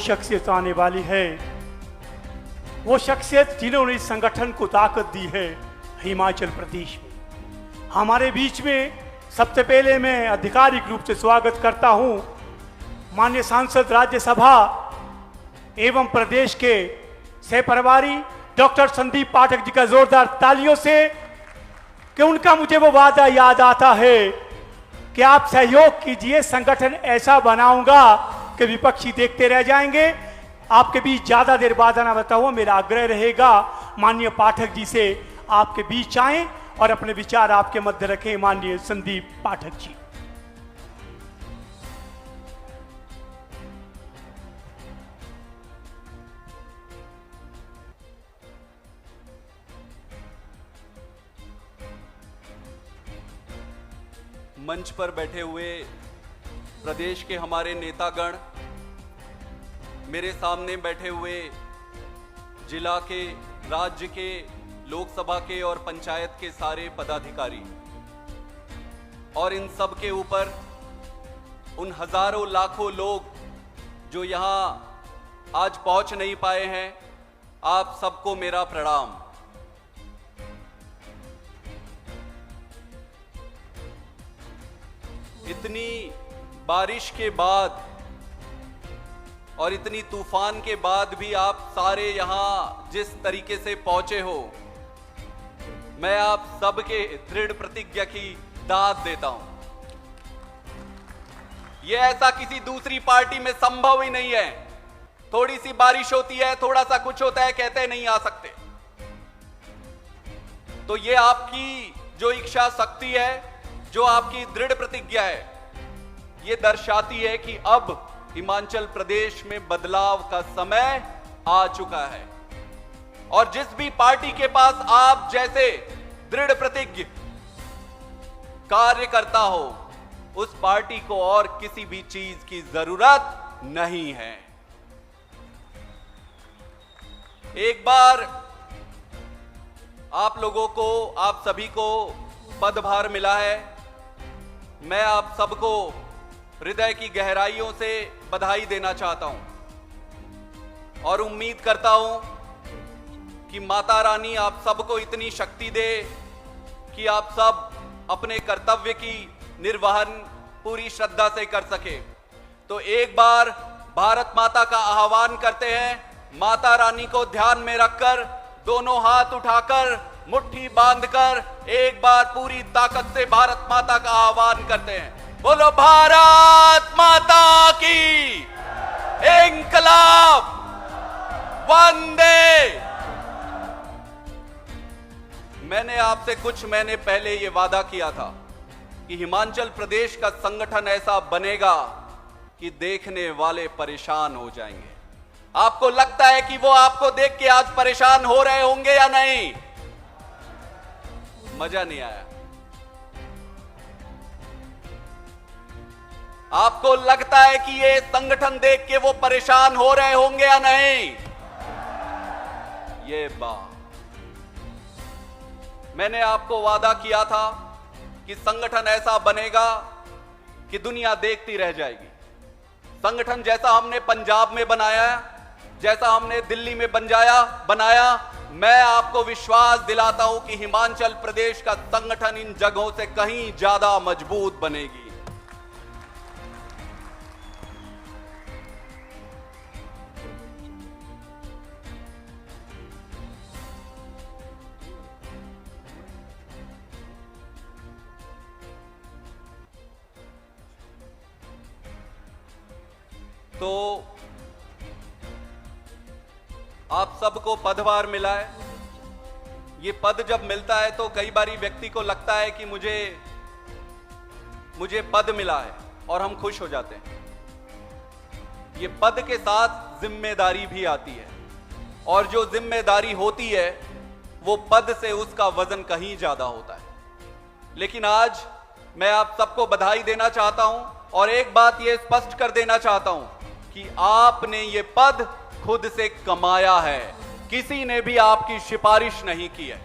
शख्सियत आने वाली है, वो शख्सियत जिन्होंने इस संगठन को ताकत दी है हिमाचल प्रदेश में। हमारे बीच में सबसे पहले मैं आधिकारिक रूप से स्वागत करता हूं माननीय सांसद राज्यसभा एवं प्रदेश के सह प्रभारी डॉक्टर संदीप पाठक जी का जोरदार तालियों से, कि उनका मुझे वो वादा याद आता है कि आप सहयोग कीजिए, संगठन ऐसा बनाऊंगा कि विपक्षी देखते रह जाएंगे। आपके बीच ज्यादा देर बाद ना बताऊं, मेरा आग्रह रहेगा माननीय पाठक जी से आपके बीच आएं और अपने विचार आपके मध्य रखें। माननीय संदीप पाठक जी। मंच पर बैठे हुए प्रदेश के हमारे नेतागण, मेरे सामने बैठे हुए जिला के, राज्य के, लोकसभा के और पंचायत के सारे पदाधिकारी, और इन सब के ऊपर उन हजारों लाखों लोग जो यहाँ आज पहुंच नहीं पाए हैं, आप सबको मेरा प्रणाम। इतनी बारिश के बाद और इतनी तूफान के बाद भी आप सारे यहां जिस तरीके से पहुंचे हो, मैं आप सबके दृढ़ प्रतिज्ञा की दाद देता हूं। यह ऐसा किसी दूसरी पार्टी में संभव ही नहीं है। थोड़ी सी बारिश होती है, थोड़ा सा कुछ होता है, कहते नहीं आ सकते। तो ये आपकी जो इच्छा शक्ति है, जो आपकी दृढ़ प्रतिज्ञा है, ये दर्शाती है कि अब हिमाचल प्रदेश में बदलाव का समय आ चुका है। और जिस भी पार्टी के पास आप जैसे दृढ़ प्रतिज्ञ कार्यकर्ता हो, उस पार्टी को और किसी भी चीज की जरूरत नहीं है। एक बार आप लोगों को, आप सभी को पदभार मिला है। मैं आप सबको हृदय की गहराइयों से बधाई देना चाहता हूं और उम्मीद करता हूं कि माता रानी आप सबको इतनी शक्ति दे कि आप सब अपने कर्तव्य की निर्वहन पूरी श्रद्धा से कर सके। तो एक बार भारत माता का आह्वान करते हैं। माता रानी को ध्यान में रखकर दोनों हाथ उठाकर मुट्ठी बांधकर एक बार पूरी ताकत से भारत माता का आह्वान करते हैं। बोलो भारत माता की इंकलाब, वंदे। मैंने आपसे कुछ महीने पहले यह वादा किया था कि हिमाचल प्रदेश का संगठन ऐसा बनेगा कि देखने वाले परेशान हो जाएंगे। आपको लगता है कि वो आपको देख के आज परेशान हो रहे होंगे या नहीं? मजा नहीं आया। आपको लगता है कि ये संगठन देख के वो परेशान हो रहे होंगे या नहीं? ये बात मैंने आपको वादा किया था कि संगठन ऐसा बनेगा कि दुनिया देखती रह जाएगी। संगठन जैसा हमने पंजाब में बनाया, जैसा हमने दिल्ली में बनाया, मैं आपको विश्वास दिलाता हूं कि हिमाचल प्रदेश का संगठन इन जगहों से कहीं ज्यादा मजबूत बनेगी। तो आप सबको पदभार मिला है। ये पद जब मिलता है तो कई बारी व्यक्ति को लगता है कि मुझे पद मिला है और हम खुश हो जाते हैं। ये पद के साथ जिम्मेदारी भी आती है, और जो जिम्मेदारी होती है वो पद से उसका वजन कहीं ज्यादा होता है। लेकिन आज मैं आप सबको बधाई देना चाहता हूं और एक बात ये स्पष्ट कर देना चाहता हूं कि आपने ये पद खुद से कमाया है, किसी ने भी आपकी सिफारिश नहीं की है।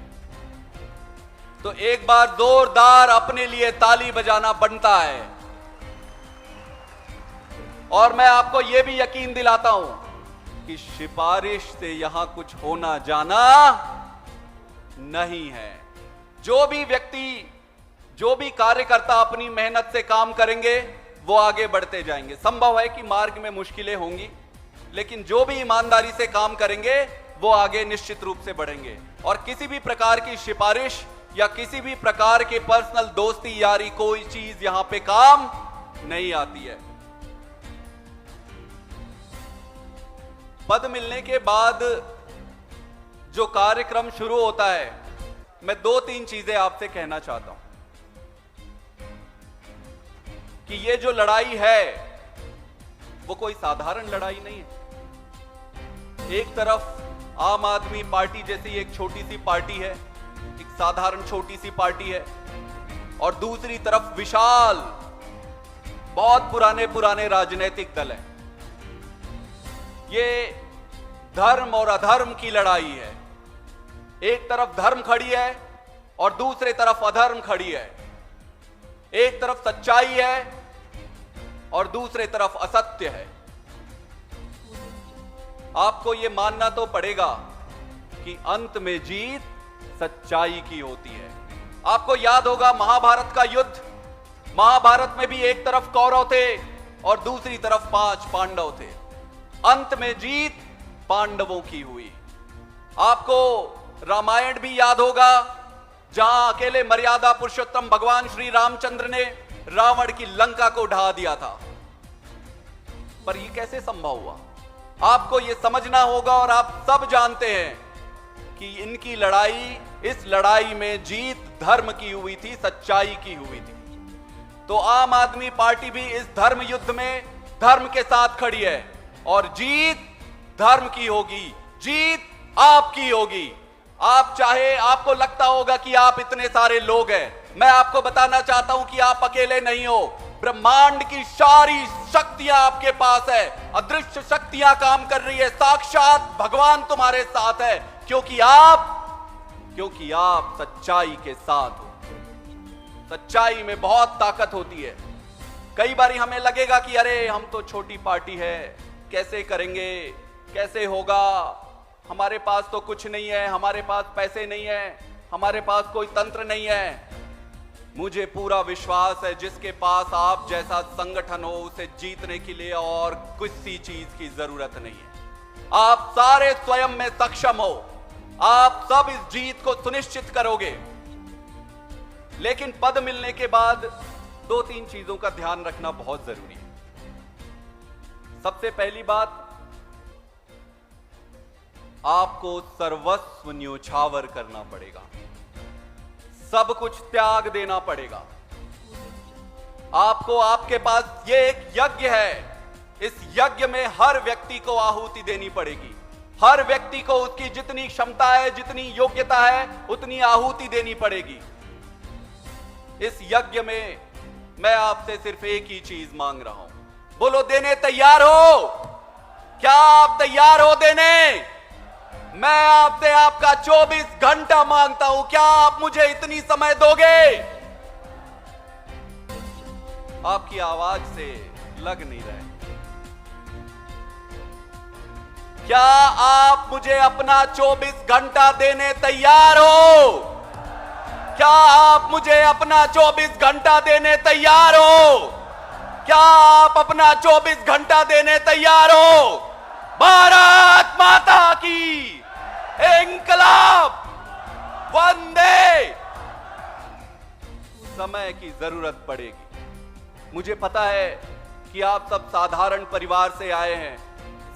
तो एक बार जोरदार अपने लिए ताली बजाना बनता है। और मैं आपको यह भी यकीन दिलाता हूं कि सिफारिश से यहां कुछ होना जाना नहीं है। जो भी व्यक्ति, जो भी कार्यकर्ता अपनी मेहनत से काम करेंगे वो आगे बढ़ते जाएंगे। संभव है कि मार्ग में मुश्किलें होंगी, लेकिन जो भी ईमानदारी से काम करेंगे वो आगे निश्चित रूप से बढ़ेंगे। और किसी भी प्रकार की सिफारिश या किसी भी प्रकार के पर्सनल दोस्ती यारी कोई चीज यहां पे काम नहीं आती है। पद मिलने के बाद जो कार्यक्रम शुरू होता है, मैं 2-3 चीजें आपसे कहना चाहता हूं कि ये जो लड़ाई है वो कोई साधारण लड़ाई नहीं है। एक तरफ आम आदमी पार्टी जैसी एक छोटी सी पार्टी है, एक साधारण छोटी सी पार्टी है, और दूसरी तरफ विशाल बहुत पुराने राजनीतिक दल है। ये धर्म और अधर्म की लड़ाई है। एक तरफ धर्म खड़ी है और दूसरी तरफ अधर्म खड़ी है। एक तरफ सच्चाई है और दूसरी तरफ असत्य है। आपको यह मानना तो पड़ेगा कि अंत में जीत सच्चाई की होती है। आपको याद होगा महाभारत का युद्ध। महाभारत में भी एक तरफ कौरव थे और दूसरी तरफ 5 पांडव थे। अंत में जीत पांडवों की हुई। आपको रामायण भी याद होगा, जहां अकेले मर्यादा पुरुषोत्तम भगवान श्री रामचंद्र ने रावण की लंका को ढा दिया था। पर यह कैसे संभव हुआ? आपको यह समझना होगा, और आप सब जानते हैं कि इनकी लड़ाई, इस लड़ाई में जीत धर्म की हुई थी, सच्चाई की हुई थी। तो आम आदमी पार्टी भी इस धर्म युद्ध में धर्म के साथ खड़ी है, और जीत धर्म की होगी, जीत आपकी होगी। आप चाहे, आपको लगता होगा कि आप इतने सारे लोग हैं, मैं आपको बताना चाहता हूं कि आप अकेले नहीं हो। ब्रह्मांड की सारी शक्तियां आपके पास है, अदृश्य शक्तियां काम कर रही है, साक्षात भगवान तुम्हारे साथ है, क्योंकि आप सच्चाई के साथ हो। सच्चाई में बहुत ताकत होती है। कई बार हमें लगेगा कि अरे हम तो छोटी पार्टी है, कैसे करेंगे, कैसे होगा, हमारे पास तो कुछ नहीं है, हमारे पास पैसे नहीं है, हमारे पास कोई तंत्र नहीं है। मुझे पूरा विश्वास है जिसके पास आप जैसा संगठन हो, उसे जीतने के लिए और किसी चीज की जरूरत नहीं है। आप सारे स्वयं में सक्षम हो, आप सब इस जीत को सुनिश्चित करोगे। लेकिन पद मिलने के बाद 2-3 चीजों का ध्यान रखना बहुत जरूरी है। सबसे पहली बात, आपको सर्वस्व न्योछावर करना पड़ेगा, सब कुछ त्याग देना पड़ेगा। आपको, आपके पास ये एक यज्ञ है, इस यज्ञ में हर व्यक्ति को आहुति देनी पड़ेगी। हर व्यक्ति को उसकी जितनी क्षमता है, जितनी योग्यता है, उतनी आहुति देनी पड़ेगी। इस यज्ञ में मैं आपसे सिर्फ एक ही चीज मांग रहा हूं। बोलो, देने तैयार हो? क्या आप तैयार हो देने? मैं आपसे आपका 24 घंटा मांगता हूं, क्या आप मुझे इतनी समय दोगे? आपकी आवाज से लग नहीं रहा है। क्या आप मुझे अपना 24 घंटा देने तैयार हो? क्या आप मुझे अपना 24 घंटा देने तैयार हो? क्या आप अपना 24 घंटा देने तैयार हो? भारत माता की इंकलाब, वंदे। समय की जरूरत पड़ेगी। मुझे पता है कि आप सब साधारण परिवार से आए हैं,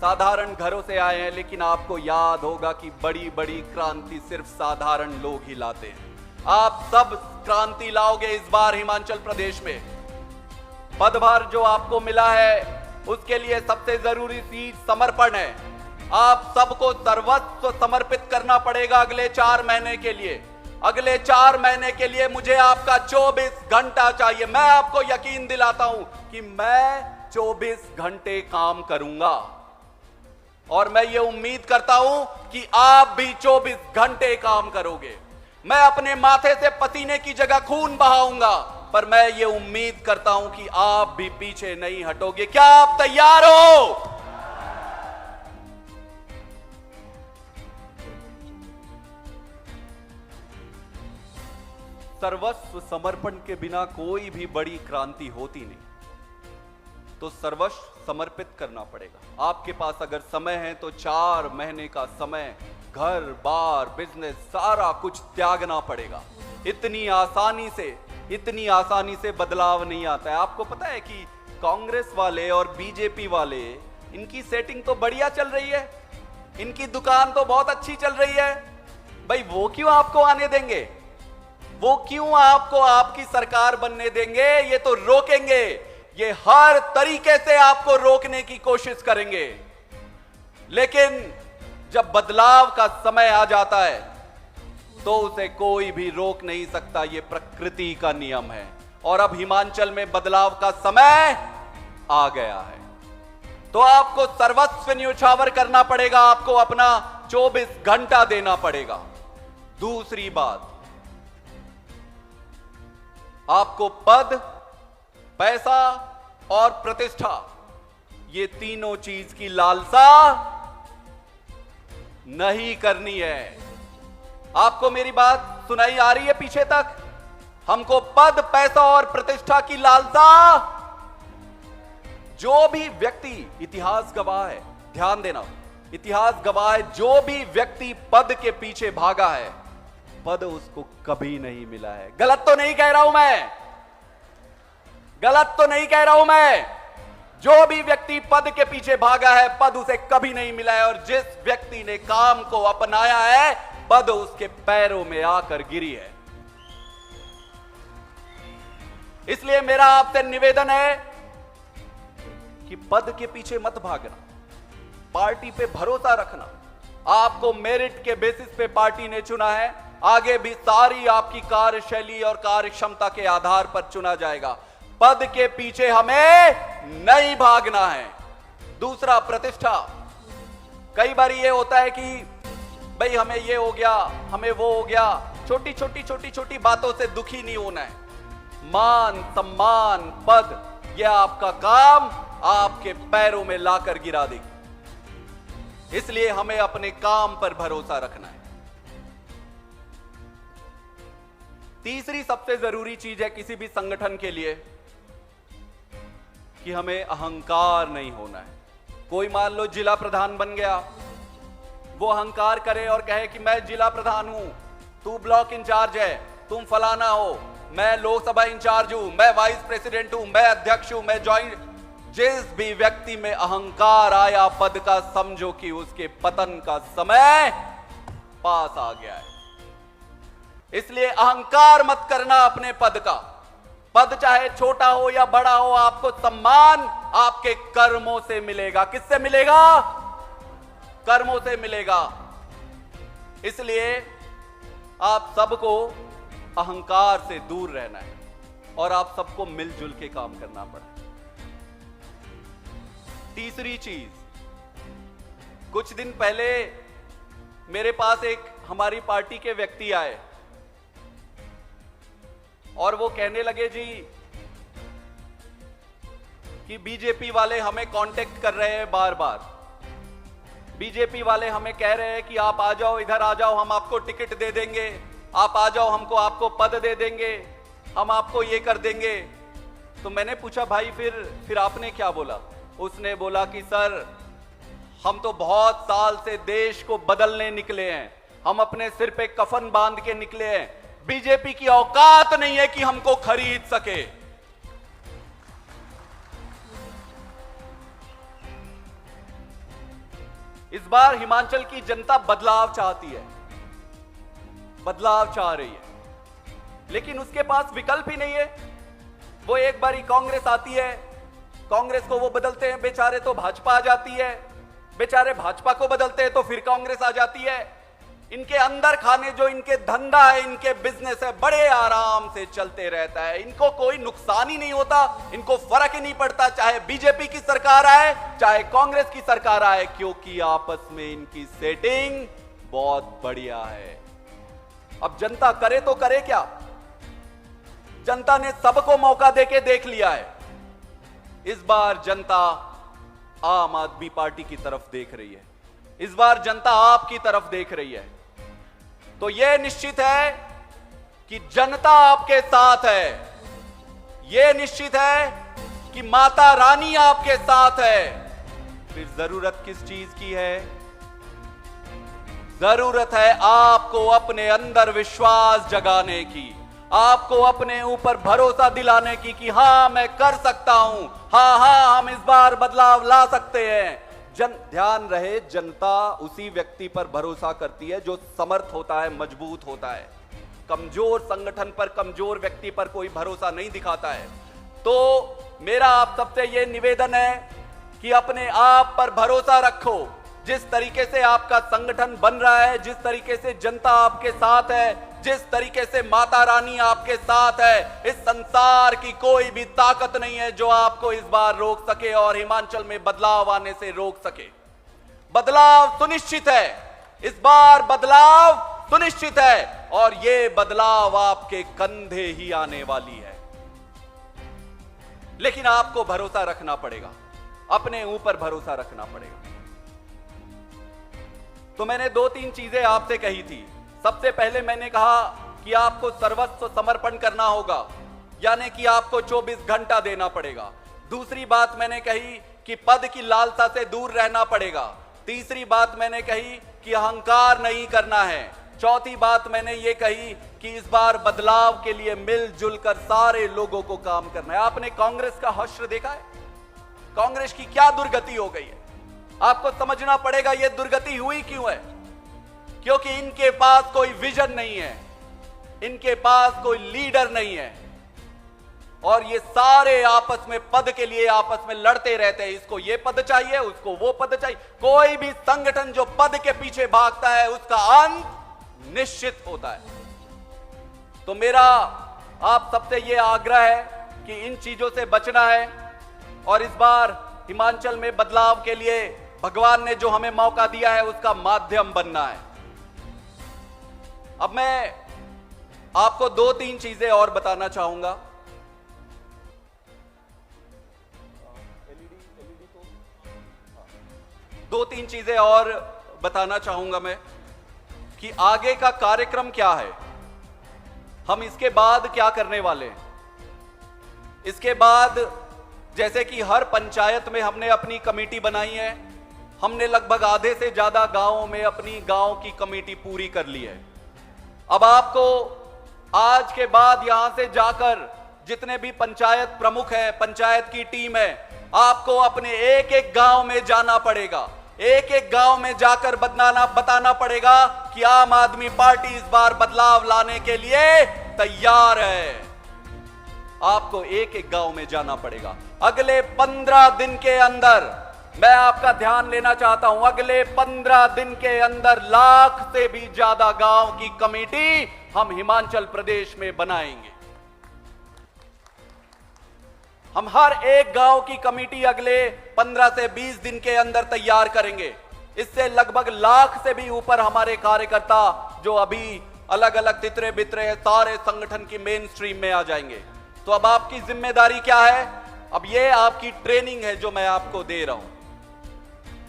साधारण घरों से आए हैं, लेकिन आपको याद होगा कि बड़ी बड़ी क्रांति सिर्फ साधारण लोग ही लाते हैं। आप सब क्रांति लाओगे इस बार हिमाचल प्रदेश में। पदभार जो आपको मिला है उसके लिए सबसे जरूरी चीज समर्पण है। आप सबको सर्वस्व समर्पित करना पड़ेगा अगले 4 महीने के लिए। अगले 4 महीने के लिए मुझे आपका 24 घंटा चाहिए। मैं आपको यकीन दिलाता हूं कि मैं 24 घंटे काम करूंगा, और मैं ये उम्मीद करता हूं कि आप भी 24 घंटे काम करोगे। मैं अपने माथे से पसीने की जगह खून बहाऊंगा, पर मैं ये उम्मीद करता हूं कि आप भी पीछे नहीं हटोगे। क्या आप तैयार हो? सर्वस्व समर्पण के बिना कोई भी बड़ी क्रांति होती नहीं। तो सर्वस्व समर्पित करना पड़ेगा। आपके पास अगर समय है तो 4 महीने का समय, घर बार बिजनेस सारा कुछ त्यागना पड़ेगा। इतनी आसानी से बदलाव नहीं आता है। आपको पता है कि कांग्रेस वाले और बीजेपी वाले, इनकी सेटिंग तो बढ़िया चल रही है, इनकी दुकान तो बहुत अच्छी चल रही है। भाई वो क्यों आपको आने देंगे? वो क्यों आपको आपकी सरकार बनने देंगे? ये तो रोकेंगे, ये हर तरीके से आपको रोकने की कोशिश करेंगे। लेकिन जब बदलाव का समय आ जाता है तो उसे कोई भी रोक नहीं सकता। ये प्रकृति का नियम है। और अब हिमाचल में बदलाव का समय आ गया है। तो आपको सर्वस्व न्योछावर करना पड़ेगा, आपको अपना 24 घंटा देना पड़ेगा। दूसरी बात, आपको पद, पैसा और प्रतिष्ठा, ये तीनों चीज की लालसा नहीं करनी है। आपको मेरी बात सुनाई आ रही है पीछे तक? हमको पद, पैसा और प्रतिष्ठा की लालसा, जो भी व्यक्ति, इतिहास गवाह है, ध्यान देना, इतिहास गवाह है, जो भी व्यक्ति पद के पीछे भागा है, पद उसको कभी नहीं मिला है। गलत तो नहीं कह रहा हूं मैं, गलत तो नहीं कह रहा हूं मैं। जो भी व्यक्ति पद के पीछे भागा है, पद उसे कभी नहीं मिला है। और जिस व्यक्ति ने काम को अपनाया है, पद उसके पैरों में आकर गिरी है। इसलिए मेरा आपसे निवेदन है कि पद के पीछे मत भागना, पार्टी पे भरोसा रखना। आपको मेरिट के बेसिस पे पार्टी ने चुना है, आगे भी सारी आपकी कार्यशैली और कार्यक्षमता के आधार पर चुना जाएगा। पद के पीछे हमें नहीं भागना है। दूसरा, प्रतिष्ठा। कई बार ये होता है कि भाई हमें ये हो गया, हमें वो हो गया। छोटी छोटी बातों से दुखी नहीं होना है। मान, सम्मान, पद, यह आपका काम आपके पैरों में लाकर गिरा देगी। इसलिए हमें अपने काम पर भरोसा रखना है। तीसरी सबसे जरूरी चीज है किसी भी संगठन के लिए कि हमें अहंकार नहीं होना है। कोई मान लो जिला प्रधान बन गया, वो अहंकार करे और कहे कि मैं जिला प्रधान हूं, तू ब्लॉक इंचार्ज है, तुम फलाना हो, मैं लोकसभा इंचार्ज हूं, मैं वाइस प्रेसिडेंट हूं, मैं अध्यक्ष हूं, मैं ज्वाइंट। जिस भी व्यक्ति में अहंकार आया पद का, समझो कि उसके पतन का समय पास आ गया है। इसलिए अहंकार मत करना अपने पद का। पद चाहे छोटा हो या बड़ा हो, आपको सम्मान आपके कर्मों से मिलेगा। किससे मिलेगा? कर्मों से मिलेगा। इसलिए आप सबको अहंकार से दूर रहना है और आप सबको मिलजुल के काम करना पड़ा। तीसरी चीज, कुछ दिन पहले मेरे पास एक हमारी पार्टी के व्यक्ति आए और वो कहने लगे जी कि बीजेपी वाले हमें कांटेक्ट कर रहे हैं बार बार। बीजेपी वाले हमें कह रहे हैं कि आप आ जाओ, इधर आ जाओ, हम आपको टिकट दे देंगे, आप आ जाओ, हमको आपको पद दे देंगे, हम आपको ये कर देंगे। तो मैंने पूछा भाई फिर आपने क्या बोला? उसने बोला कि सर हम तो बहुत साल से देश को बदलने निकले हैं, हम अपने सिर पे कफन बांध के निकले हैं, बीजेपी की औकात नहीं है कि हमको खरीद सके। इस बार हिमाचल की जनता बदलाव चाहती है, बदलाव चाह रही है, लेकिन उसके पास विकल्प ही नहीं है। वो एक बारी कांग्रेस आती है, कांग्रेस को वो बदलते हैं बेचारे तो भाजपा आ जाती है, बेचारे भाजपा को बदलते हैं तो फिर कांग्रेस आ जाती है। इनके अंदर खाने जो इनके धंधा है, इनके बिजनेस है, बड़े आराम से चलते रहता है, इनको कोई नुकसान ही नहीं होता, इनको फर्क ही नहीं पड़ता चाहे बीजेपी की सरकार आए चाहे कांग्रेस की सरकार आए, क्योंकि आपस में इनकी सेटिंग बहुत बढ़िया है। अब जनता करे तो करे क्या? जनता ने सबको मौका देके देख लिया है। इस बार जनता आम आदमी पार्टी की तरफ देख रही है, इस बार जनता आपकी तरफ देख रही है। तो यह निश्चित है कि जनता आपके साथ है, यह निश्चित है कि माता रानी आपके साथ है, फिर जरूरत किस चीज की है? जरूरत है आपको अपने अंदर विश्वास जगाने की, आपको अपने ऊपर भरोसा दिलाने की कि हां मैं कर सकता हूं, हां हम इस बार बदलाव ला सकते हैं। ध्यान रहे, जनता उसी व्यक्ति पर भरोसा करती है जो समर्थ होता है, मजबूत होता है। कमजोर संगठन पर, कमजोर व्यक्ति पर कोई भरोसा नहीं दिखाता है। तो मेरा आप सबसे यह निवेदन है कि अपने आप पर भरोसा रखो। जिस तरीके से आपका संगठन बन रहा है, जिस तरीके से जनता आपके साथ है, जिस तरीके से माता रानी आपके साथ है, इस संसार की कोई भी ताकत नहीं है जो आपको इस बार रोक सके और हिमाचल में बदलाव आने से रोक सके। बदलाव सुनिश्चित है, इस बार बदलाव सुनिश्चित है और यह बदलाव आपके कंधे ही आने वाली है। लेकिन आपको भरोसा रखना पड़ेगा, अपने ऊपर भरोसा रखना पड़ेगा। तो मैंने 2-3 चीजें आपसे कही थी। सबसे पहले मैंने कहा कि आपको सर्वस्व समर्पण करना होगा, यानी कि आपको 24 घंटा देना पड़ेगा। दूसरी बात मैंने कही कि पद की लालसा से दूर रहना पड़ेगा। तीसरी बात मैंने कही कि अहंकार नहीं करना है। चौथी बात मैंने ये कही कि इस बार बदलाव के लिए मिलजुल कर सारे लोगों को काम करना है। आपने कांग्रेस का हश्र देखा है? कांग्रेस की क्या दुर्गति हो गई है? आपको समझना पड़ेगा यह दुर्गति हुई क्यों है। क्योंकि इनके पास कोई विजन नहीं है, इनके पास कोई लीडर नहीं है और ये सारे आपस में पद के लिए आपस में लड़ते रहते हैं। इसको ये पद चाहिए, उसको वो पद चाहिए। कोई भी संगठन जो पद के पीछे भागता है उसका अंत निश्चित होता है। तो मेरा आप सबसे यह आग्रह है कि इन चीजों से बचना है और इस बार हिमाचल में बदलाव के लिए भगवान ने जो हमें मौका दिया है उसका माध्यम बनना है। अब मैं आपको 2-3 चीजें और बताना चाहूंगा। दो तीन चीजें और बताना चाहूंगा मैं कि आगे का कार्यक्रम क्या है, हम इसके बाद क्या करने वाले हैं। इसके बाद जैसे कि हर पंचायत में हमने अपनी कमेटी बनाई है, हमने लगभग आधे से ज्यादा गांवों में अपनी गांव की कमेटी पूरी कर ली है। अब आपको आज के बाद यहां से जाकर जितने भी पंचायत प्रमुख है, पंचायत की टीम है, आपको अपने एक एक गांव में जाना पड़ेगा। एक एक गांव में जाकर बताना पड़ेगा कि आम आदमी पार्टी इस बार बदलाव लाने के लिए तैयार है। आपको एक एक गांव में जाना पड़ेगा। अगले 15 दिन के अंदर मैं आपका ध्यान लेना चाहता हूं, अगले 15 दिन के अंदर 1 लाख से भी ज्यादा गांव की कमेटी हम हिमाचल प्रदेश में बनाएंगे। हम हर एक गांव की कमेटी अगले 15 से 20 दिन के अंदर तैयार करेंगे। इससे लगभग 1 लाख से भी ऊपर हमारे कार्यकर्ता जो अभी अलग अलग तितरे बितरे हैं, सारे संगठन की मेन स्ट्रीम में आ जाएंगे। तो अब आपकी जिम्मेदारी क्या है? अब ये आपकी ट्रेनिंग है जो मैं आपको दे रहा हूं।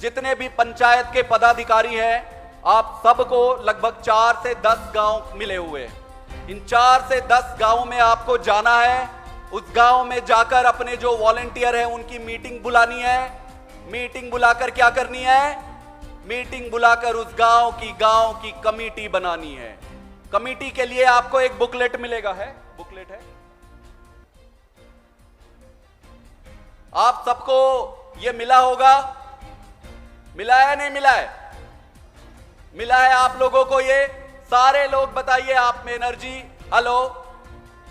जितने भी पंचायत के पदाधिकारी हैं, आप सबको लगभग 4 से 10 गांव मिले हुए हैं। इन 4 से 10 गांव में आपको जाना है। उस गांव में जाकर अपने जो वॉलंटियर हैं उनकी मीटिंग बुलानी है। मीटिंग बुलाकर क्या करनी है? मीटिंग बुलाकर उस गांव की कमेटी बनानी है। कमेटी के लिए आपको एक बुकलेट मिलेगा, है बुकलेट है, आप सबको यह मिला होगा। मिला है नहीं मिला है? मिला है आप लोगों को ये? सारे लोग बताइए आप में एनर्जी। हेलो,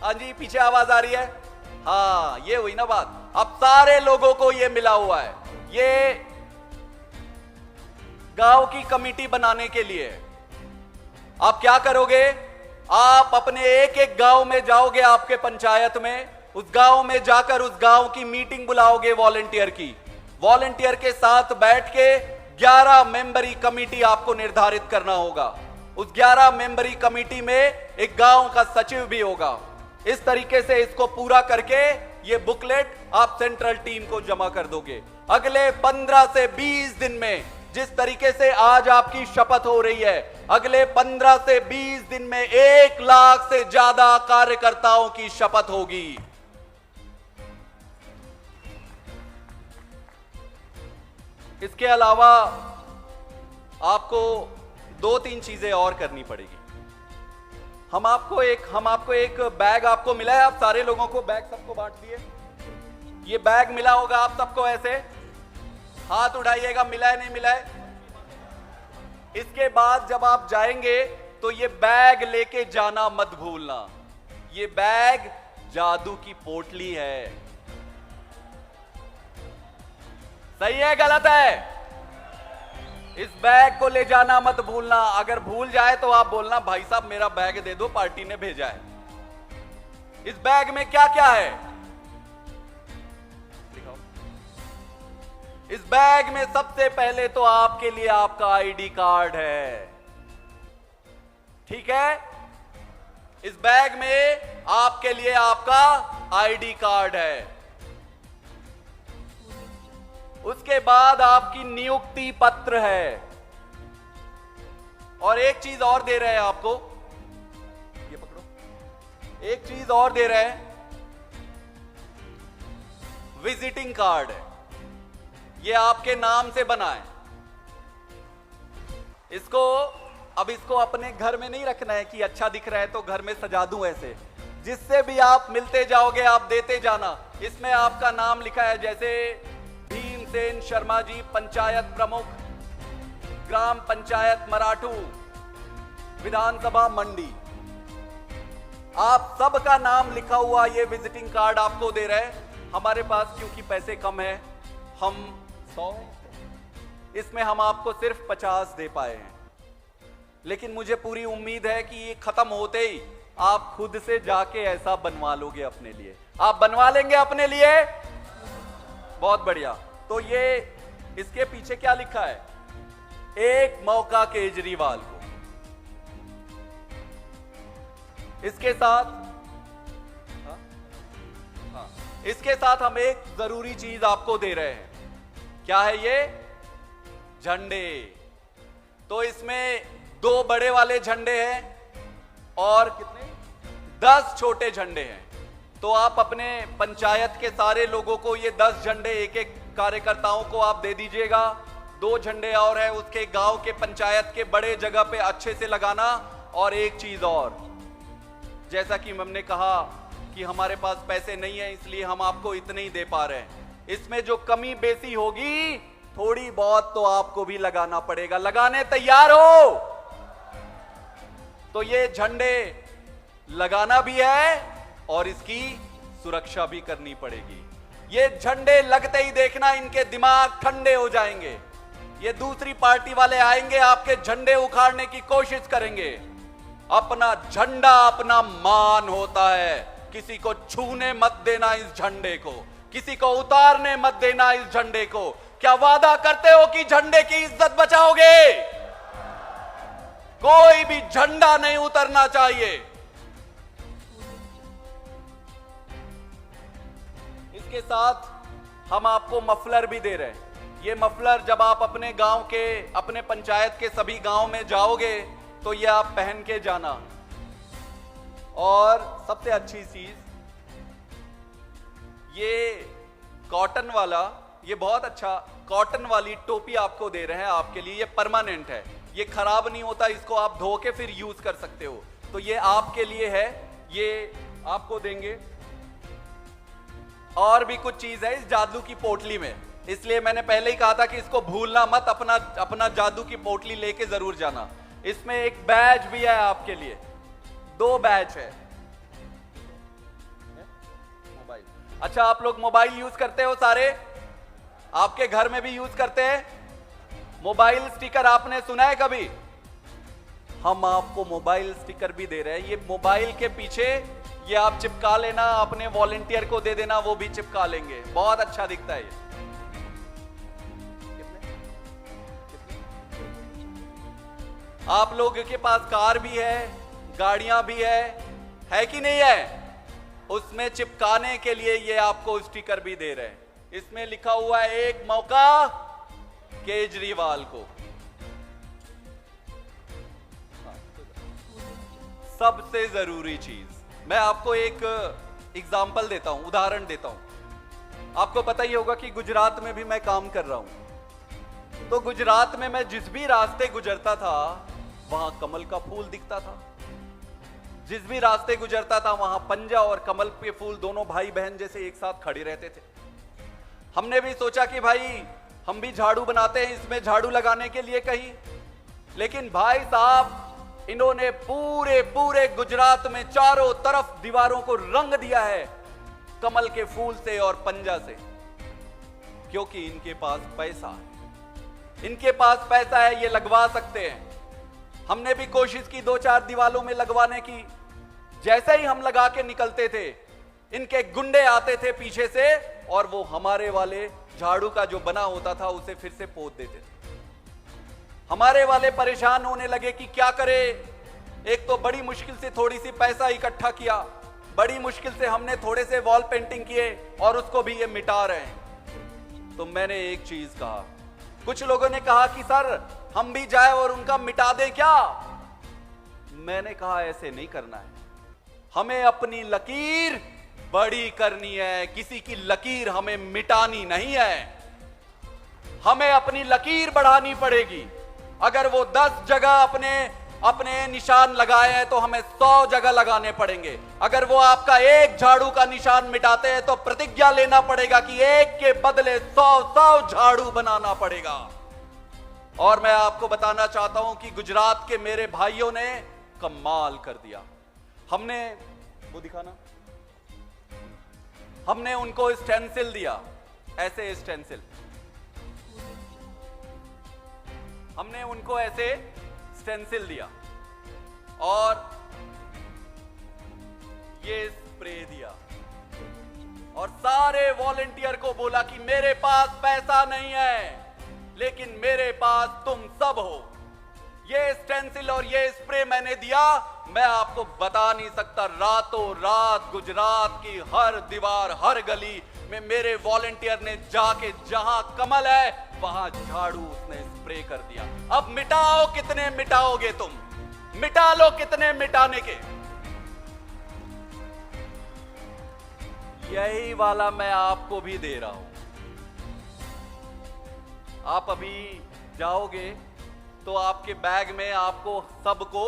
हाँ जी, पीछे आवाज आ रही है? हाँ, ये हुई ना बात। अब सारे लोगों को ये मिला हुआ है। ये गांव की कमेटी बनाने के लिए आप क्या करोगे? आप अपने एक एक गांव में जाओगे, आपके पंचायत में, उस गांव में जाकर उस गांव की मीटिंग बुलाओगे वॉलंटियर की। वॉलंटियर के साथ बैठ के 11 मेंबरी कमेटी आपको निर्धारित करना होगा। उस 11 मेंबरी कमेटी में एक गांव का सचिव भी होगा। इस तरीके से इसको पूरा करके ये बुकलेट आप सेंट्रल टीम को जमा कर दोगे। अगले 15 से 20 दिन में जिस तरीके से आज आपकी शपथ हो रही है, अगले 15 से 20 दिन में 1 लाख से ज्यादा कार्यकर्ताओं की शपथ होगी। इसके अलावा आपको 2-3 चीजें और करनी पड़ेगी। हम आपको एक बैग आपको मिला है, आप सारे लोगों को बैग सबको बांट दिए। ये बैग मिला होगा आप सबको, ऐसे हाथ उठाइएगा, मिला है नहीं मिला है। इसके बाद जब आप जाएंगे तो ये बैग लेके जाना मत भूलना। ये बैग जादू की पोटली है। सही है गलत है? इस बैग को ले जाना मत भूलना। अगर भूल जाए तो आप बोलना भाई साहब मेरा बैग दे दो, पार्टी ने भेजा है। इस बैग में क्या क्या है? इस बैग में सबसे पहले तो आपके लिए आपका आईडी कार्ड है। ठीक है? इस बैग में आपके लिए आपका आईडी कार्ड है। उसके बाद आपकी नियुक्ति पत्र है। और एक चीज और दे रहे हैं आपको, ये पकड़ो, एक चीज और दे रहे हैं, विजिटिंग कार्ड है। ये आपके नाम से बना है। इसको अपने घर में नहीं रखना है कि अच्छा दिख रहा है तो घर में सजा दूं ऐसे। जिससे भी आप मिलते जाओगे आप देते जाना। इसमें आपका नाम लिखा है, जैसे भीमसेन शर्मा जी, पंचायत प्रमुख, ग्राम पंचायत मराठू, विधानसभा मंडी। आप सबका नाम लिखा हुआ ये विजिटिंग कार्ड आपको दे रहे हैं। हमारे पास क्योंकि पैसे कम है, हम 100, इसमें हम आपको सिर्फ 50 दे पाए हैं। लेकिन मुझे पूरी उम्मीद है कि ये खत्म होते ही आप खुद से जाके ऐसा बनवा लोगे अपने लिए। आप बनवा लेंगे अपने लिए? बहुत बढ़िया। तो ये इसके पीछे क्या लिखा है? एक मौका केजरीवाल को। इसके साथ हम एक जरूरी चीज आपको दे रहे हैं। क्या है ये? झंडे। तो इसमें 2 बड़े वाले झंडे हैं और कितने? 10 छोटे झंडे हैं। तो आप अपने पंचायत के सारे लोगों को ये 10 झंडे, एक कार्यकर्ताओं को आप दे दीजिएगा। 2 झंडे और है उसके गांव के पंचायत के बड़े जगह पे अच्छे से लगाना। और एक चीज और, जैसा कि हमने कहा कि हमारे पास पैसे नहीं है इसलिए हम आपको इतने ही दे पा रहे हैं। इसमें जो कमी बेसी होगी थोड़ी बहुत तो आपको भी लगाना पड़ेगा। लगाने तैयार हो? तो ये झंडे लगाना भी है और इसकी सुरक्षा भी करनी पड़ेगी। ये झंडे लगते ही देखना इनके दिमाग ठंडे हो जाएंगे। ये दूसरी पार्टी वाले आएंगे, आपके झंडे उखाड़ने की कोशिश करेंगे। अपना झंडा अपना मान होता है। किसी को छूने मत देना इस झंडे को, किसी को उतारने मत देना इस झंडे को। क्या वादा करते हो कि झंडे की इज्जत बचाओगे? कोई भी झंडा नहीं उतरना चाहिए। इसके साथ हम आपको मफलर भी दे रहे हैं। ये मफलर जब आप अपने गांव के, अपने पंचायत के सभी गांव में जाओगे तो ये आप पहन के जाना। और सबसे अच्छी चीज, ये कॉटन वाला, ये बहुत अच्छा कॉटन वाली टोपी आपको दे रहे हैं आपके लिए। ये परमानेंट है, ये खराब नहीं होता, इसको आप धो के फिर यूज कर सकते हो। तो ये आपके लिए है, ये आपको देंगे। और भी कुछ चीज है इस जादू की पोटली में, इसलिए मैंने पहले ही कहा था कि इसको भूलना मत। अपना जादू की पोटली लेके जरूर जाना। इसमें एक बैज भी है आपके लिए, 2 बैज है। मोबाइल, अच्छा आप लोग मोबाइल यूज करते हो सारे? आपके घर में भी यूज करते हैं मोबाइल स्टिकर? आपने सुना है कभी? हम आपको मोबाइल स्टिकर भी दे रहे हैं। ये मोबाइल के पीछे ये आप चिपका लेना, अपने वॉलंटियर को दे देना, वो भी चिपका लेंगे। बहुत अच्छा दिखता है ये। आप लोगों के पास कार भी है, गाड़ियां भी है कि नहीं है? उसमें चिपकाने के लिए ये आपको स्टिकर भी दे रहे हैं। इसमें लिखा हुआ है एक मौका केजरीवाल को। सबसे जरूरी चीज, मैं आपको एक एग्जाम्पल देता हूं, उदाहरण देता हूं। आपको पता ही होगा कि गुजरात में भी मैं काम कर रहा हूं। तो गुजरात में मैं जिस भी रास्ते गुजरता था वहां कमल का फूल दिखता था। जिस भी रास्ते गुजरता था वहां पंजा और कमल के फूल दोनों भाई बहन जैसे एक साथ खड़े रहते थे। हमने भी सोचा कि भाई हम भी झाड़ू बनाते हैं इसमें झाड़ू लगाने के लिए कहीं, लेकिन भाई साहब इन्होंने पूरे पूरे गुजरात में चारों तरफ दीवारों को रंग दिया है कमल के फूल से और पंजा से, क्योंकि इनके पास पैसा है। इनके पास पैसा है, ये लगवा सकते हैं। हमने भी कोशिश की 2-4 दीवारों में लगवाने की। जैसे ही हम लगा के निकलते थे इनके गुंडे आते थे पीछे से और वो हमारे वाले झाड़ू का जो बना होता था उसे फिर से पोत देते थे। हमारे वाले परेशान होने लगे कि क्या करें। एक तो बड़ी मुश्किल से थोड़ी सी पैसा इकट्ठा किया, बड़ी मुश्किल से हमने थोड़े से वॉल पेंटिंग किए और उसको भी ये मिटा रहे हैं। तो मैंने एक चीज कहा, कुछ लोगों ने कहा कि सर हम भी जाए और उनका मिटा दें क्या। मैंने कहा ऐसे नहीं करना है, हमें अपनी लकीर बड़ी करनी है, किसी की लकीर हमें मिटानी नहीं है। हमें अपनी लकीर बढ़ानी पड़ेगी। अगर वो 10 जगह अपने निशान लगाए हैं तो हमें 100 जगह लगाने पड़ेंगे। अगर वो आपका एक झाड़ू का निशान मिटाते हैं तो प्रतिज्ञा लेना पड़ेगा कि एक के बदले 100 झाड़ू बनाना पड़ेगा। और मैं आपको बताना चाहता हूं कि गुजरात के मेरे भाइयों ने कमाल कर दिया। हमने वो दिखाना, हमने उनको स्टेंसिल दिया, ऐसे स्टेंसिल हमने उनको ऐसे स्टेंसिल दिया और ये स्प्रे दिया और सारे वॉलेंटियर को बोला कि मेरे पास पैसा नहीं है लेकिन मेरे पास तुम सब हो। ये स्टेंसिल और ये स्प्रे मैंने दिया, मैं आपको बता नहीं सकता। रातों रात गुजरात की हर दीवार हर गली में मेरे वॉलेंटियर ने जाके जहां कमल है वहां झाड़ू उसने स्प्रे कर दिया। अब मिटाओ, कितने मिटाओगे तुम? मिटा लो कितने मिटाने के। यही वाला मैं आपको भी दे रहा हूं। आप अभी जाओगे तो आपके बैग में आपको सबको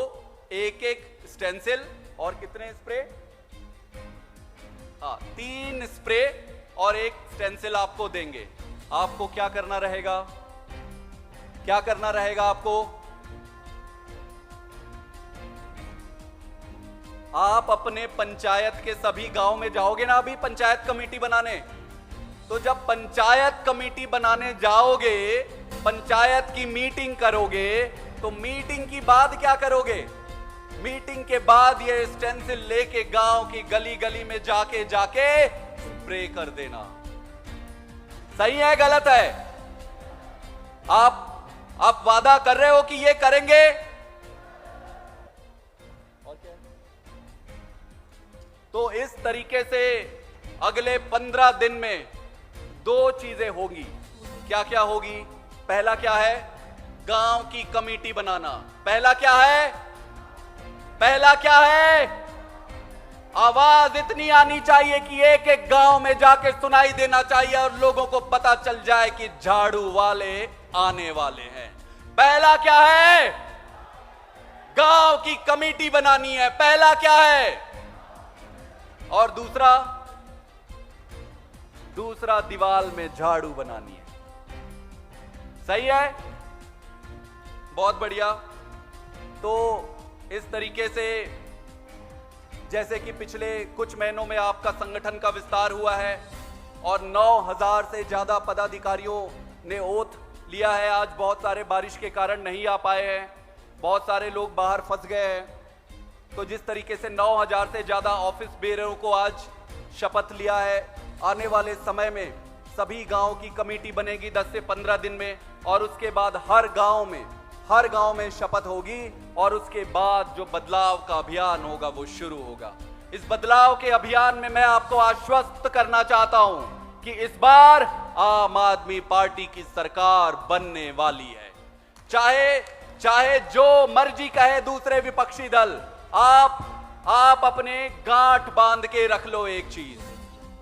एक एक स्टेंसिल और कितने स्प्रे, 3 स्प्रे और एक स्टेंसिल आपको देंगे। आपको क्या करना रहेगा? क्या करना रहेगा आपको? आप अपने पंचायत के सभी गांव में जाओगे ना अभी पंचायत कमेटी बनाने। तो जब पंचायत कमेटी बनाने जाओगे, पंचायत की मीटिंग करोगे, तो मीटिंग की बाद क्या करोगे? मीटिंग के बाद ये स्टेंसिल लेके गांव की गली गली में जाके स्प्रे कर देना। सही है गलत है? आप वादा कर रहे हो कि ये करेंगे? और क्या? तो इस तरीके से अगले 15 दिन में 2 चीजें होगी। क्या क्या होगी? पहला क्या है? गांव की कमेटी बनाना। पहला क्या है? पहला क्या है? आवाज इतनी आनी चाहिए कि एक एक गांव में जाके सुनाई देना चाहिए और लोगों को पता चल जाए कि झाड़ू वाले आने वाले हैं। पहला क्या है? गांव की कमेटी बनानी है। पहला क्या है? और दूसरा दीवार में झाड़ू बनानी है। सही है? बहुत बढ़िया। तो इस तरीके से जैसे कि पिछले कुछ महीनों में आपका संगठन का विस्तार हुआ है और 9000 से ज्यादा पदाधिकारियों ने ओथ लिया है। आज बहुत सारे बारिश के कारण नहीं आ पाए हैं, बहुत सारे लोग बाहर फंस गए हैं। तो जिस तरीके से 9000 से ज्यादा ऑफिस बेयरों को आज शपथ लिया है, आने वाले समय में सभी गांव की कमेटी बनेगी 10 से 15 दिन में और उसके बाद हर गांव में शपथ होगी और उसके बाद जो बदलाव का अभियान होगा वो शुरू होगा। इस बदलाव के अभियान में मैं आपको आश्वस्त करना चाहता हूं कि इस बार आम आदमी पार्टी की सरकार बनने वाली है। चाहे जो मर्जी कहे दूसरे विपक्षी दल, आप अपने गांठ बांध के रख लो एक चीज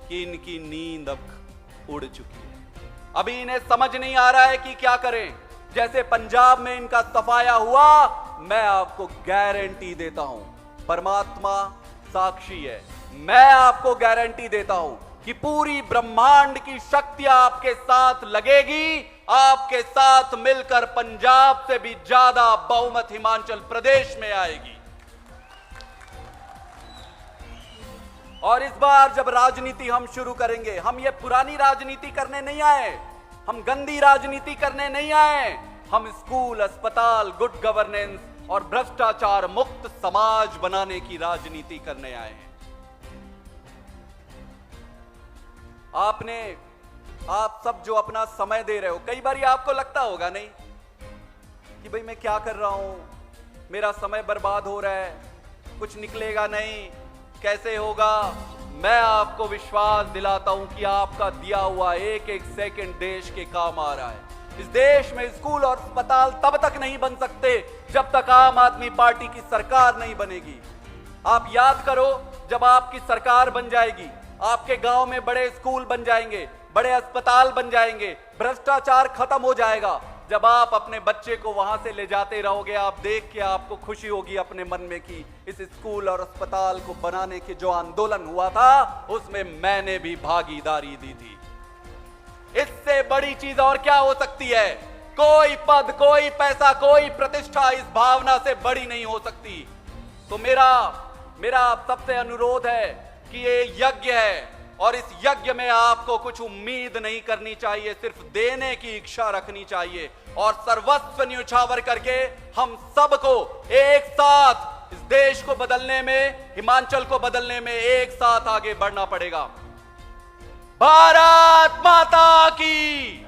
कि इनकी नींद अब उड़ चुकी है। अभी इन्हें समझ नहीं आ रहा है कि क्या करें। जैसे पंजाब में इनका सफाया हुआ, मैं आपको गारंटी देता हूं, परमात्मा साक्षी है, मैं आपको गारंटी देता हूं कि पूरी ब्रह्मांड की शक्ति आपके साथ लगेगी। आपके साथ मिलकर पंजाब से भी ज्यादा बहुमत हिमाचल प्रदेश में आएगी। और इस बार जब राजनीति हम शुरू करेंगे, हम ये पुरानी राजनीति करने नहीं आए, हम गंदी राजनीति करने नहीं आए, हम स्कूल, अस्पताल, गुड गवर्नेंस और भ्रष्टाचार मुक्त समाज बनाने की राजनीति करने आए हैं। आप सब जो अपना समय दे रहे हो, कई बार आपको लगता होगा नहीं कि भाई मैं क्या कर रहा हूं, मेरा समय बर्बाद हो रहा है, कुछ निकलेगा नहीं, कैसे होगा। मैं आपको विश्वास दिलाता हूं कि आपका दिया हुआ एक एक सेकंड देश के काम आ रहा है। इस देश में स्कूल और अस्पताल तब तक नहीं बन सकते जब तक आम आदमी पार्टी की सरकार नहीं बनेगी। आप याद करो, जब आपकी सरकार बन जाएगी, आपके गांव में बड़े स्कूल बन जाएंगे, बड़े अस्पताल बन जाएंगे, भ्रष्टाचार खत्म हो जाएगा। जब आप अपने बच्चे को वहां से ले जाते रहोगे, आप देख के आपको खुशी होगी अपने मन में कि इस स्कूल और अस्पताल को बनाने के जो आंदोलन हुआ था, उसमें मैंने भी भागीदारी दी थी। इससे बड़ी चीज और क्या हो सकती है? कोई पद, कोई पैसा, कोई प्रतिष्ठा इस भावना से बड़ी नहीं हो सकती। तो मेरा आप सबसे अनुरोध है कि ये यज्ञ है, और इस यज्ञ में आपको कुछ उम्मीद नहीं करनी चाहिए, सिर्फ देने की इच्छा रखनी चाहिए। और सर्वस्व न्यौछावर करके हम सबको एक साथ इस देश को बदलने में, हिमाचल को बदलने में एक साथ आगे बढ़ना पड़ेगा। भारत माता की